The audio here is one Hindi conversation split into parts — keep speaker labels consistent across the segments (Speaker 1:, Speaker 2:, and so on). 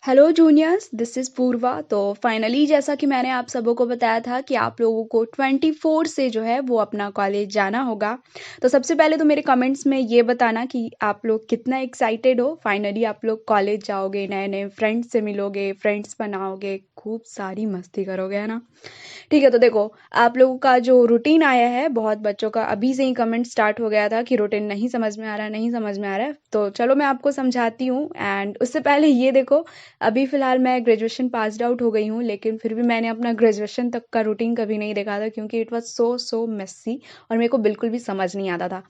Speaker 1: हेलो जूनियर्स, दिस इज़ पूर्वा। तो फाइनली जैसा कि मैंने आप सबों को बताया था कि आप लोगों को 24 से जो है वो अपना कॉलेज जाना होगा। तो सबसे पहले तो मेरे कमेंट्स में ये बताना कि आप लोग कितना एक्साइटेड हो। फाइनली आप लोग कॉलेज जाओगे, नए नए फ्रेंड्स से मिलोगे, फ्रेंड्स बनाओगे, खूब सारी मस्ती करोगे, है ना। ठीक है, तो देखो आप लोगों का जो रूटीन आया है, बहुत बच्चों का अभी से ही कमेंट स्टार्ट हो गया था कि रूटीन नहीं समझ में आ रहा है, नहीं समझ में आ रहा है। तो चलो मैं आपको समझाती हूँ। एंड उससे पहले ये देखो, अभी फ़िलहाल मैं ग्रेजुएशन पास्ड आउट हो गई हूँ, लेकिन फिर भी मैंने अपना ग्रेजुएशन तक का रूटीन कभी नहीं देखा था क्योंकि इट वाज़ सो मेसी और मेरे को बिल्कुल भी समझ नहीं आता था।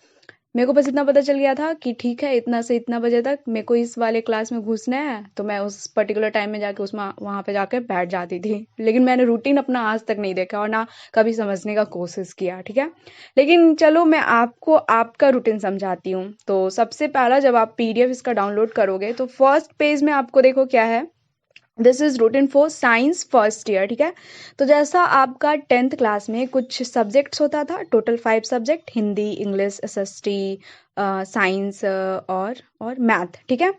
Speaker 1: मेरे को बस इतना पता चल गया था कि ठीक है, इतना से इतना बजे तक मेरे को इस वाले क्लास में घुसना है, तो मैं उस पर्टिकुलर टाइम में जाके उसमें वहाँ पे जाके बैठ जाती थी। लेकिन मैंने रूटीन अपना आज तक नहीं देखा और ना कभी समझने का कोशिश किया, ठीक है। लेकिन चलो मैं आपको आपका रूटीन समझाती हूँ। तो सबसे पहला, जब आप पीडीएफ इसका डाउनलोड करोगे तो फर्स्ट पेज में आपको देखो क्या है, this is routine for science first year, ठीक है। तो जैसा आपका 10th क्लास में कुछ सब्जेक्ट्स होता था, total 5 subject, Hindi, English, SST, science और मैथ, ठीक है।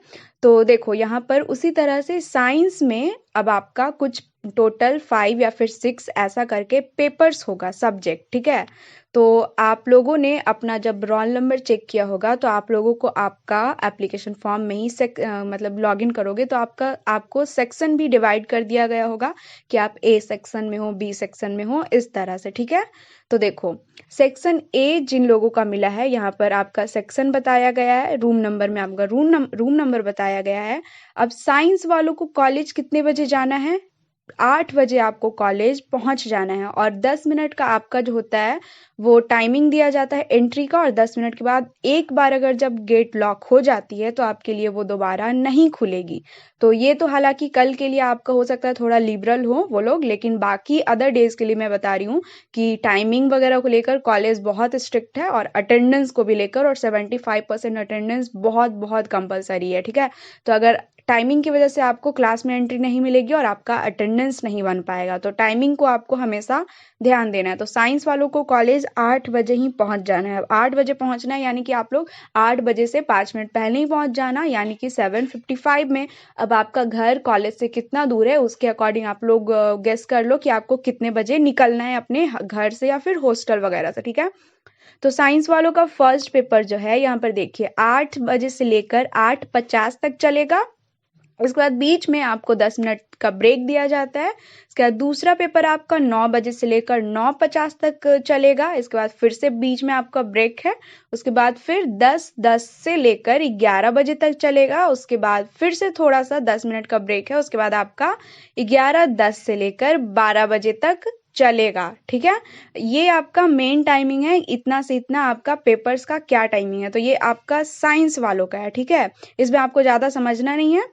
Speaker 1: तो देखो यहाँ पर उसी तरह से साइंस में अब आपका कुछ टोटल 5 या फिर 6 ऐसा करके पेपर्स होगा, सब्जेक्ट, ठीक है। तो आप लोगों ने अपना जब रोल नंबर चेक किया होगा तो आप लोगों को आपका एप्लीकेशन फॉर्म में ही मतलब लॉगिन करोगे तो आपको सेक्शन भी डिवाइड कर दिया गया होगा कि आप ए सेक्शन में हो, बी सेक्शन में हो, इस तरह से, ठीक है। तो देखो, सेक्शन ए जिन लोगों का मिला है, यहाँ पर आपका सेक्शन बताया गया है, रूम नंबर में आपका रूम नंबर बताया गया है। अब साइंस वालों को कॉलेज कितने बजे जाना है? 8 बजे आपको कॉलेज पहुंच जाना है और 10 मिनट का आपका जो होता है वो टाइमिंग दिया जाता है एंट्री का, और 10 मिनट के बाद एक बार अगर जब गेट लॉक हो जाती है तो आपके लिए वो दोबारा नहीं खुलेगी। तो ये तो हालांकि कल के लिए आपका हो सकता है थोड़ा लिबरल हो वो लोग, लेकिन बाकी अदर डेज के लिए मैं बता रही हूँ कि टाइमिंग वगैरह को लेकर कॉलेज बहुत स्ट्रिक्ट है, और अटेंडेंस को भी लेकर, और 75% अटेंडेंस बहुत बहुत कंपलसरी है, ठीक है। तो अगर टाइमिंग की वजह से आपको क्लास में एंट्री नहीं मिलेगी और आपका अटेंडेंस नहीं बन पाएगा, तो टाइमिंग को आपको हमेशा ध्यान देना है। तो साइंस वालों को कॉलेज 8 बजे ही पहुंच जाना है। 8 बजे पहुंचना है यानी कि आप लोग 8 बजे से 5 मिनट पहले ही पहुंच जाना, यानी कि 7:55 में। अब आपका घर कॉलेज से कितना दूर है उसके अकॉर्डिंग आप लोग गेस कर लो कि आपको कितने बजे निकलना है अपने घर से या फिर हॉस्टल वगैरह से, ठीक है। तो साइंस वालों का फर्स्ट पेपर जो है, यहाँ पर देखिए, 8 बजे से लेकर 8:50 तक चलेगा। उसके बाद बीच में आपको 10 मिनट का ब्रेक दिया जाता है। इसके बाद दूसरा पेपर आपका 9 बजे से लेकर 9:50 तक चलेगा। इसके बाद फिर से बीच में आपका ब्रेक है। उसके बाद फिर 10:10 से लेकर 11 बजे तक चलेगा। उसके बाद फिर से थोड़ा सा 10 मिनट का ब्रेक है। उसके बाद आपका 11:10 से लेकर 12 बजे तक चलेगा, ठीक है। ये आपका मेन टाइमिंग है, इतना से इतना आपका पेपर्स का क्या टाइमिंग है। तो ये आपका साइंस वालों का है, ठीक है। इसमें आपको ज़्यादा समझना नहीं है।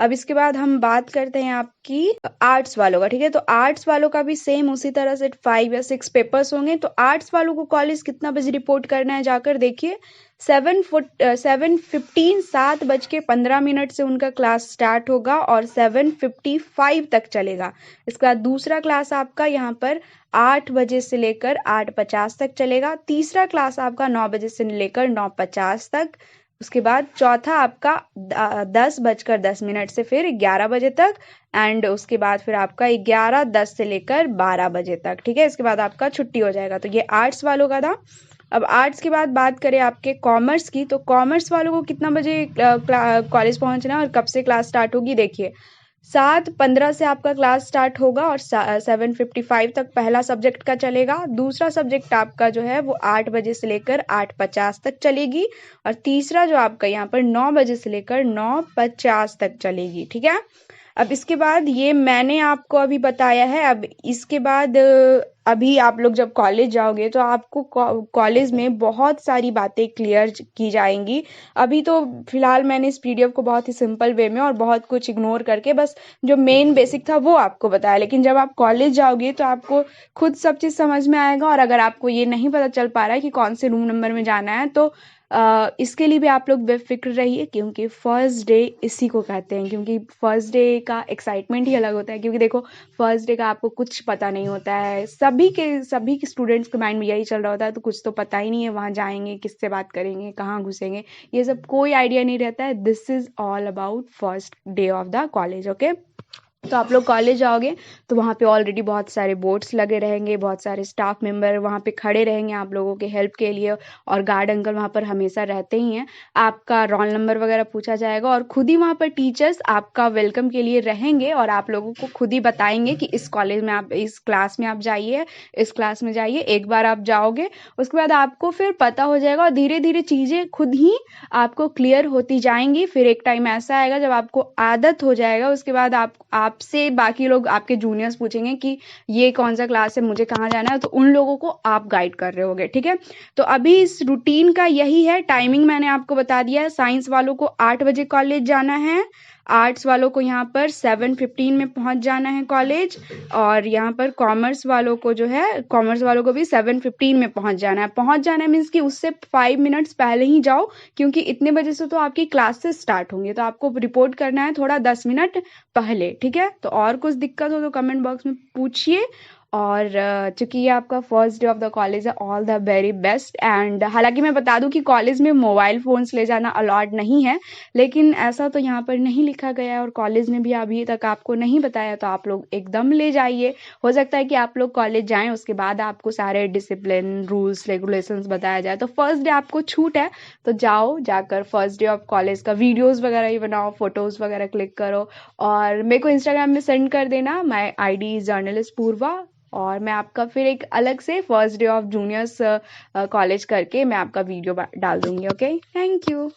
Speaker 1: अब इसके बाद हम बात करते हैं आपकी आर्ट्स वालों का, ठीक है। तो आर्ट्स वालों का भी सेम उसी तरह से 5 या 6 पेपर्स होंगे। तो आर्ट्स वालों को कॉलेज कितना बजे रिपोर्ट करना है, जाकर देखिए, 7:15 7:15 से उनका क्लास स्टार्ट होगा और 7:55 तक चलेगा। इसके बाद दूसरा क्लास आपका यहाँ पर 8 बजे से लेकर 8:50 तक चलेगा। तीसरा क्लास आपका 9 बजे से लेकर 9:50 तक। उसके बाद चौथा आपका 10:10 से फिर 11 बजे तक। एंड उसके बाद फिर आपका 11:10 से लेकर 12 बजे तक, ठीक है। इसके बाद आपका छुट्टी हो जाएगा। तो ये आर्ट्स वालों का था। अब आर्ट्स के बाद बात करें आपके कॉमर्स की, तो कॉमर्स वालों को कितना बजे कॉलेज पहुंचना है और कब से क्लास स्टार्ट होगी, देखिए, 7:15 से आपका क्लास स्टार्ट होगा और 7:55 तक पहला सब्जेक्ट का चलेगा। दूसरा सब्जेक्ट आपका जो है वो 8 बजे से लेकर 8:50 तक चलेगी, और तीसरा जो आपका यहाँ पर 9 बजे से लेकर 9:50 तक चलेगी, ठीक है। अब इसके बाद ये मैंने आपको अभी बताया है। अब इसके बाद अभी आप लोग जब कॉलेज जाओगे तो आपको कॉलेज में बहुत सारी बातें क्लियर की जाएंगी। अभी तो फिलहाल मैंने इस पीडीएफ को बहुत ही सिंपल वे में और बहुत कुछ इग्नोर करके बस जो मेन बेसिक था वो आपको बताया, लेकिन जब आप कॉलेज जाओगे तो आपको खुद सब चीज़ समझ में आएगा। और अगर आपको ये नहीं पता चल पा रहा है कि कौन से रूम नंबर में जाना है, तो इसके लिए भी आप लोग बेफिक्र रहिए, क्योंकि फर्स्ट डे इसी को कहते हैं, क्योंकि फर्स्ट डे का एक्साइटमेंट ही अलग होता है। क्योंकि देखो, फर्स्ट डे का आपको कुछ पता नहीं होता है, सब सभी के स्टूडेंट्स के माइंड में यही चल रहा होता है, तो कुछ तो पता ही नहीं है, वहाँ जाएंगे, किससे बात करेंगे, कहाँ घुसेंगे, ये सब कोई आइडिया नहीं रहता है। This is all about first day of the college. Okay, तो आप लोग कॉलेज आओगे तो वहाँ पे ऑलरेडी बहुत सारे बोर्ड्स लगे रहेंगे, बहुत सारे स्टाफ मेंबर वहाँ पे खड़े रहेंगे आप लोगों के हेल्प के लिए, और गार्ड अंकल वहाँ पर हमेशा रहते ही हैं। आपका रोल नंबर वगैरह पूछा जाएगा, और खुद ही वहाँ पर टीचर्स आपका वेलकम के लिए रहेंगे, और आप लोगों को खुद ही बताएंगे कि इस कॉलेज में आप, इस क्लास में आप जाइए, इस क्लास में जाइए। एक बार आप जाओगे उसके बाद आपको फिर पता हो जाएगा, और धीरे धीरे चीज़ें खुद ही आपको क्लियर होती जाएंगी। फिर एक टाइम ऐसा आएगा जब आपको आदत हो जाएगा, उसके बाद आपसे बाकी लोग, आपके जूनियर्स पूछेंगे कि ये कौन सा क्लास है, मुझे कहाँ जाना है, तो उन लोगों को आप गाइड कर रहे होगे। ठीक है, तो अभी इस रूटीन का यही है। टाइमिंग मैंने आपको बता दिया है। साइंस वालों को 8 बजे कॉलेज जाना है, आर्ट्स वालों को यहाँ पर 7:15 में पहुंच जाना है कॉलेज, और यहाँ पर कॉमर्स वालों को जो है, कॉमर्स वालों को भी 7:15 में पहुंच जाना है। पहुंच जाना है मीन्स कि उससे 5 मिनट्स पहले ही जाओ, क्योंकि इतने बजे से तो आपकी क्लासेस स्टार्ट होंगी, तो आपको रिपोर्ट करना है थोड़ा 10 मिनट पहले। ठीक है, तो और कुछ दिक्कत हो तो कमेंट बॉक्स में पूछिए। और चूंकि ये आपका first day of the college है, all the very best. And हालांकि मैं बता दूं कि कॉलेज में मोबाइल फ़ोन्स ले जाना अलाउड नहीं है, लेकिन ऐसा तो यहाँ पर नहीं लिखा गया है, और कॉलेज ने भी अभी तक आपको नहीं बताया, तो आप लोग एकदम ले जाइए। हो सकता है कि आप लोग कॉलेज जाएं, उसके बाद आपको सारे डिसिप्लिन, रूल्स, रेगुलेशंस बताया जाए। तो फर्स्ट डे आपको छूट है, तो जाओ, जाकर फर्स्ट डे ऑफ कॉलेज का वीडियोज़ वगैरह ही बनाओ, फोटोज़ वगैरह क्लिक करो, और मेरे को इंस्टाग्राम में सेंड कर देना। माई ID जर्नलिस्ट पूर्वा, और मैं आपका फिर एक अलग से first day of juniors college करके मैं आपका वीडियो डाल दूंगी। Okay, thank you.